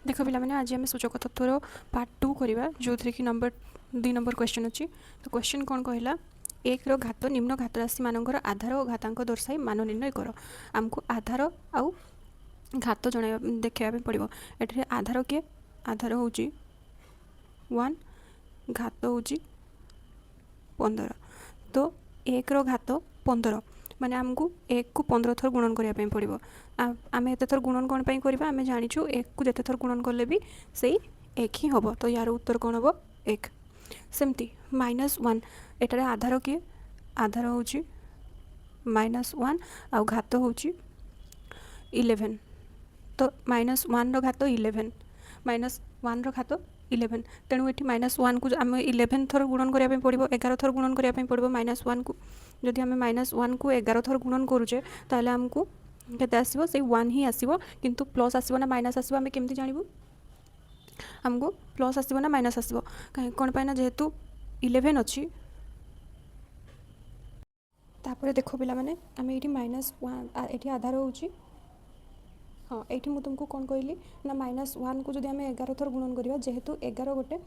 देख पे आज आम सूचक तत्वर पार्ट 2 करवा जो थी कि नंबर 2 नंबर क्वेश्चन अच्छी। तो क्वेश्चन कौन कहला, एक घात निम्न घात राशि मानकर आधार और घातांक दर्शाई मान निर्णय कर। आमको आधार आउ घात जन देखा पड़ो। ये आधार किए, आधार हूँ 1, घात हूँ 15। तो एक घात 15 माने आमको 1 को 15 थर गुणन करने पड़ो। आम एत थर गुणन कौन करवा, आम जाचु 1 को जिते थर गुणन कले भी से 1 ही हम। तो यार उत्तर कौन हम, 1। सेमती -1 एटार आधार किए, आधार हूँ -1 आउ घात हूँ 11। तो -1 घात 11 -1 घात 11 तेणु ये -1 को आम 11 थर गुणन करने पड़ो, 11 थर गुणन करने पड़ो -1 को। जदि आम -1 को 11 थर गुणन करुचे ताहले आमको केते आसीबो, से 1 ही आसीबो। किंतु प्लस आसीबो ना माइनस आसीबो आम केमती जानबू, आमको प्लस आसीबो ना माइनस आसीबो। कहीं कौन पाए ना जेहेतु 11 अच्छी। तापर देख पिला माने आम ये -1 ये आधार हूँ, हाँ ये मुझे तुमको कौन कहली ना -1 को जब आम 11 थर गुणन करवा, जेहेतु 11 गोटे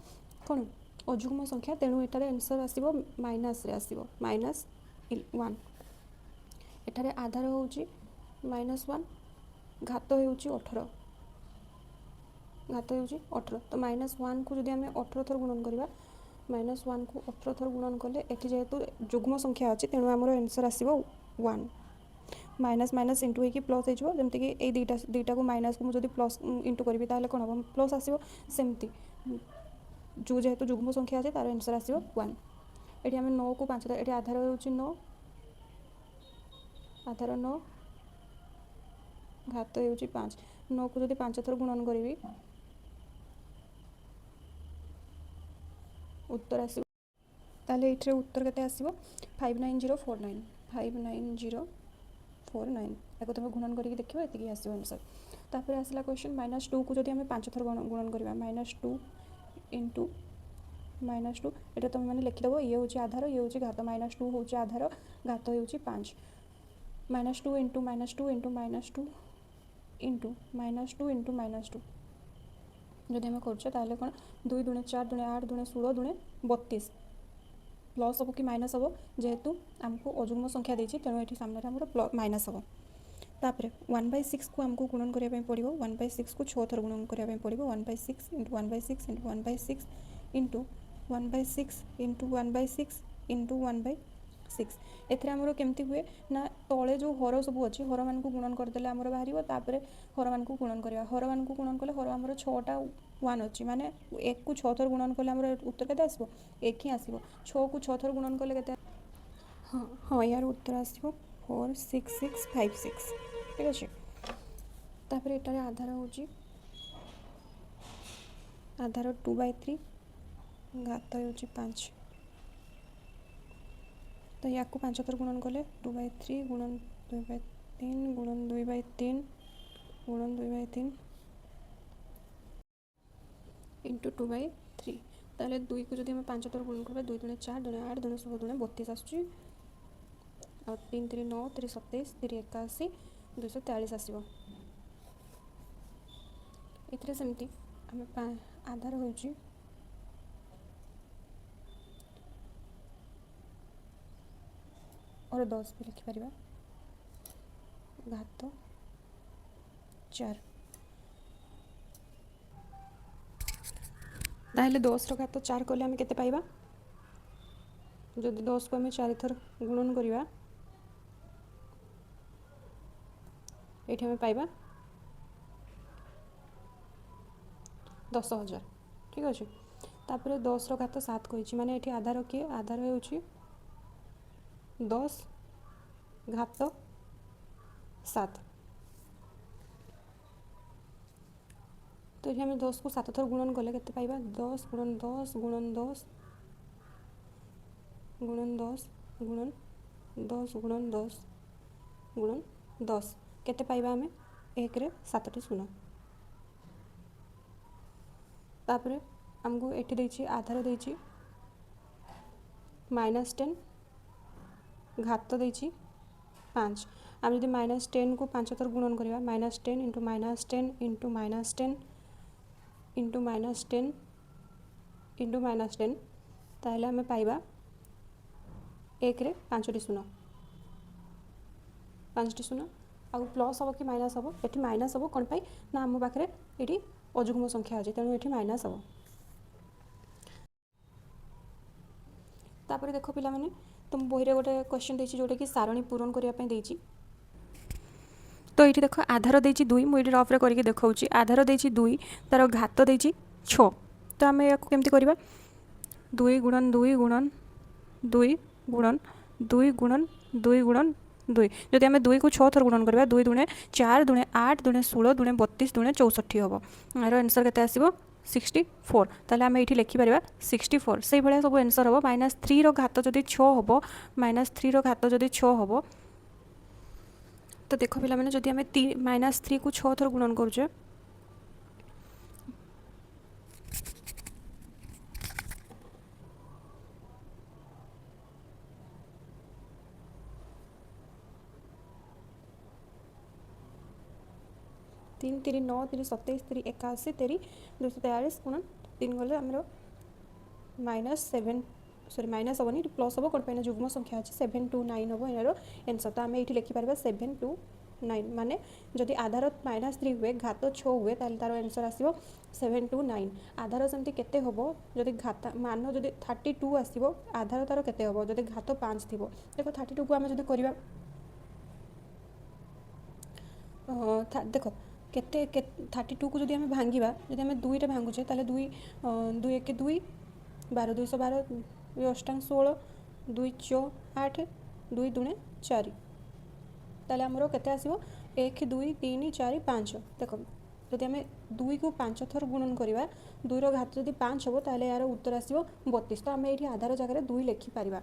कौन अजुग्म संख्या, तेणु एटार आंसर आसीबो माइनस रे आसीबो -1। एठारे आधार हूँ -1, घात हूँ 18, घात हूँ 18। तो -1 को जब आम 18 थर गुणन करवा, -1 को 18 थर गुणन कले ये जेहेतु जुग्म संख्या अच्छी, तेणु आमर आंसर आसीबो 1। माइनस माइनस इंटू होगी प्लस हो, जमीक ये दुईटा को माइनस को मुझे प्लस इंटू करी ताहले कौन हम प्लस आसो। सेमती जो जेहेतु जुग्म संख्या अच्छे तार आंसर आसो 1। ये आम 9 को 5 ये आधार हूँ 9, आधार 9 घात हूँ 5। 9 को जब 5 थर गुणन करी उत्तर आसो, ताहले ये उत्तर केते आसो 59049, 59049 या तुम गुणन करके देखो ये आसो आंसर। तापर आसला क्वेश्चन -2 को जब आम 5 थर गुणन करवा, -2 इंटू -2 ये तुम मैंने लिखिदेव, ये हूँ आधार ये हूँ घात, -2 हूँ आधार घात हूँ 5, -2 इंटू -2 इंटू -2 इंटू -2 इंटू -2 जब आम कर कौन 2 दूणे 4 दूणे 8 दूणे 16 दूणे 32 प्लस हम कि माइनस हम, जेहेतु आमको अजुग्म संख्या देती तेणु ये सामने आम माइनस हम। तापर 1/6 को आमको गुणन करने पड़ो, 1/6 को 6 थर गुणन करने पड़ो, 1/6 into 1/6 into 1/6 into 1/6 into 1/6 into 1/6। Ether आमर केमती हुए ना तले जो हर सब अच्छी हर मान को गुणन करदे आमर बाहर, तापर हर मान को गुणन करवा, हर मान को गुणन कले हर आमर 6टा 1 अच्छी, माने 1 को 6 थर गुणन कले आमर उत्तर केते आसो, 1 ही आसो। 6 को 6 थर गुणन कले केते, हाँ हाँ यार उत्तर आसो 46656, ठीक अच्छे। तापर एटार आधार हूँ आधार 2/3 घात हूँ 5। तो या 5 थर गुणन कले 2/3 गुणन 2/3 गुणन 2/3 गुणन 2/3 इंटू 2/3। ताहले 2 को जब 5 थर गुणन करवा, 2 दूणे 4 दूणे 8 दूणे 16 दूणे 32 आसूँ, और 3 3 9 3 27 3 81 243 आसो। ये सेमती आम आधार हूँ और 10 भी लिखिपर, घात 4 ताहले 10 घात 4 कले आम केते पाइबा, जदि 10 को आम 4 थर गुणन करवा ये आम पाइबा 10,000, ठीक अच्छे। तापर 10 घात 7 कही, माने ये आधार किए, आधार हूँ 10 घात 7। तो ये आम 10 को 7 थर गुणन कले केते पाइबा, 10 गुणन 10 गुणन 10 गुणन 10 गुणन 10 गुणन 10 गुणन 10 केते पाइबा आम 1 रे 7टी शून्य। तापर आमको ये देती आधार देती -10 घात देती 5। आम जब -10 को 5 थर गुणन करवा, -10 इंटू -10 इंटू -10 इंटू -10 इंटू -10 ताहले आमे पाइबा 1 रे 5टी शून्य 5टी शून्य आउ प्लस हम कि माइनस हम ये माइनस हम कौन पाई ना आम पाखे ये अजुग्म संख्या अच्छे तेणु ये माइनस हम तापर देख पिला माने तुम बही गोटे क्वेश्चन देछि जोटा कि सारणी पूरण करने देछि तो ये देख आधार देछि 2 मुझे रफ्रे करके देखा आधार देछि 2 तार घात देछि 6 तो आम या केमती करवा 2 गुणन 2 गुणन 2 गुणन 2 गुणन 2 गुणन 2 जदि आम 2 को 6 थर गुणन करवा 2 दुणे 4 दुणे 8 दुणे 16 दुणे 32 दुणे 64 हम यार आंसर केते आसीबो 64 ताले आम ये लिखिपर 64 से भाया सब आंसर हम -3 रो घात जदि 6 हम -3 रो घात जदि 6 हम तो देख पिला माने जदि आम -3 को 6 थर गुणन करुचे 3 3 9 3 27 3 81 3 243 गुणन 3 गले आमर -7 सॉरी माइनस हेनी प्लस हम कौन पाई जुग्म संख्या अच्छे 729 हम यार आंसर तो आम ये लिखिपर 729 माने जदि आधार -3 हुए घात 6 हुए तार आंसर आसो 729 आधार सेमती केते हम जदि घात मान जदि 32 आसो आधार तार केते हम जदि घात 5 थी देखो 32 को आम जदि करवा देख केते 32 को जदि आम भांगा जदि आम 2 रे भांगुचे ताले 2 2 1 2 12 212 2 अष्टांग 16 2 4 8 2 दुणे 4 ताले आमर केते आसीबो 1 2 3 4 5 देख जदि आम 2 को 5 थर गुणन करवा 2 रो घात जदि 5 हम ताले यार उत्तर आसीबो 32 तो आम ये आधार जगह 2 लिखि पारिबा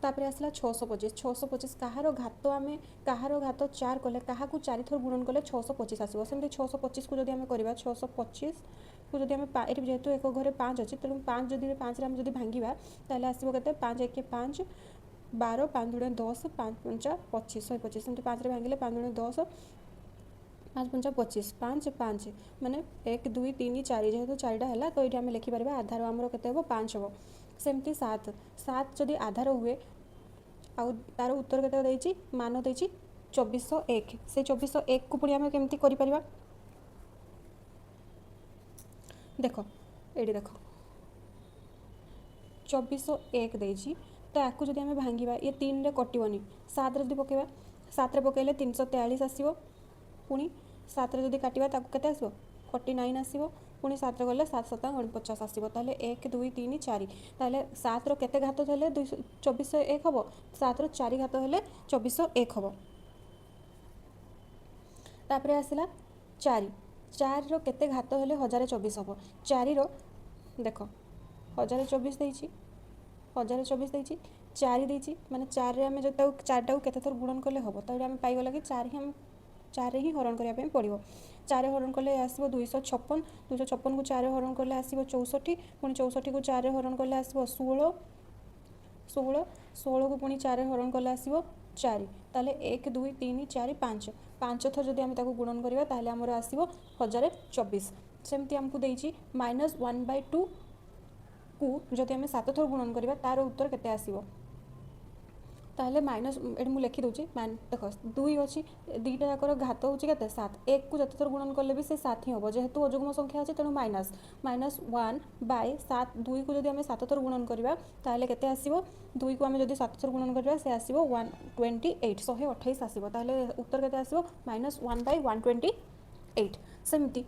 तापर आसला 625 कहार घात आम कहार घात 4 कले क्या 4 थर गुणन कले 625 आसो सेमती 625 को जदि आम करवा 625 को जदि आम जेहेतु एक घरे 5 अच्छे तेणु 5 जदि 5 आम जदि भांगा ताले आसो के 5 1 5 12 5 दुणे 10 5 5 25 125 सेमती 5 भांगे 5 दुणे 10 5 5 25 5 5 माने 1 2 3 4 जेहेतु 4टा है तो ये आम लिखिपर आधार आमर के 5 हम सेमती 7 7 जदि आधार हुए आउ तार उत्तर के मान देछि 2401 से 2401 को पुणी आम केमती करिपरिबा देख ये देख 2401 देछि तो आपको जदि आम भांगा ये 3 रे कटिबनी 7 रे जदि पकेबा 7 रे पकेले 343 आसीबो पुणी 7 रे जदि काटिबा ताको केते आसीबो 49 आसीबो पुणी 7 रे गले 7 7 49 आसीबो ताले 1 2 3 4 ताले 7 रो केते घात हेले 2401 हबो 7 रो 4 घात हेले 2401 हबो तापरे आसिला 4 4 रो केते घात हेले 1024 हबो 4 रो देखो 1024 देछि 1024 देछि 4 देछि माने 4 रे हमें जता 4 टा केते थर गुणन करले हबो तो हम पाई गला कि 4 हम 4 ही हरण करिया पे पड़िबो 4 हरण कले आसो 256 256 को 4 हरण कले आसो 64 पुणी 64 को 4 हरण कले आसो 16 16 16 को पुणी 4 हरण कले आसो 4 ताले 1 2 3 4 5 5 थर जदि आम ताको गुणन करिवा ताले हमर आसो 1024 सेमती हमको देछि -1/2 को जदि आम 7 थर गुणन करिवा तार उत्तर केते आसीबो ताहले माइनस ये मुझे लिखि दूसरी देख 2 अच्छी दुईटा जाकर घात हो 7 1 को जिते थर गुणन कले भी से 7 ही हम जेहेतु अजुग्म संख्या अच्छे तेणु -1/7 2 को जब आम 7 थर गुणन करवा ताहले केते आसीबो 2 को आम जब 7 थर गुणन करवा से आसीबो 128 128 आसीबो ताहले उत्तर केते आसीबो -1/128 सेमती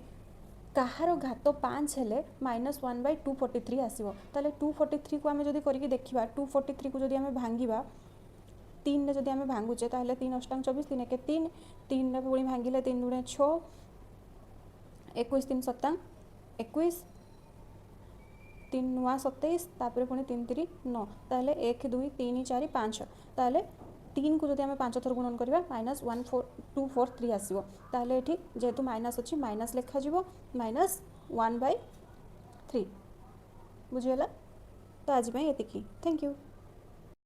कहार घात 5 हेले -1/243 आसीबो ताहले 243 को आम जब करके देखिबा 243 को जब आम भांगिबा 3 रे जदि आम भांगुचे ताहले 3 अष्टांग 24 3 1 3 3 रे पुणी भांगिले 3 दुणे 6 21 3 7 21 3 नुआ 27 तापर पुणी 3 3 9 ताहले 1 2 3 4 5 ताहले 3 को जदि आम 5 थर गुणन करवा -14243 आसीबो ताहले एठी जेहेतु माइनस अछि माइनस लेखा जिवो -1/3 बुझियला तो आज एतिकी थैंक यू।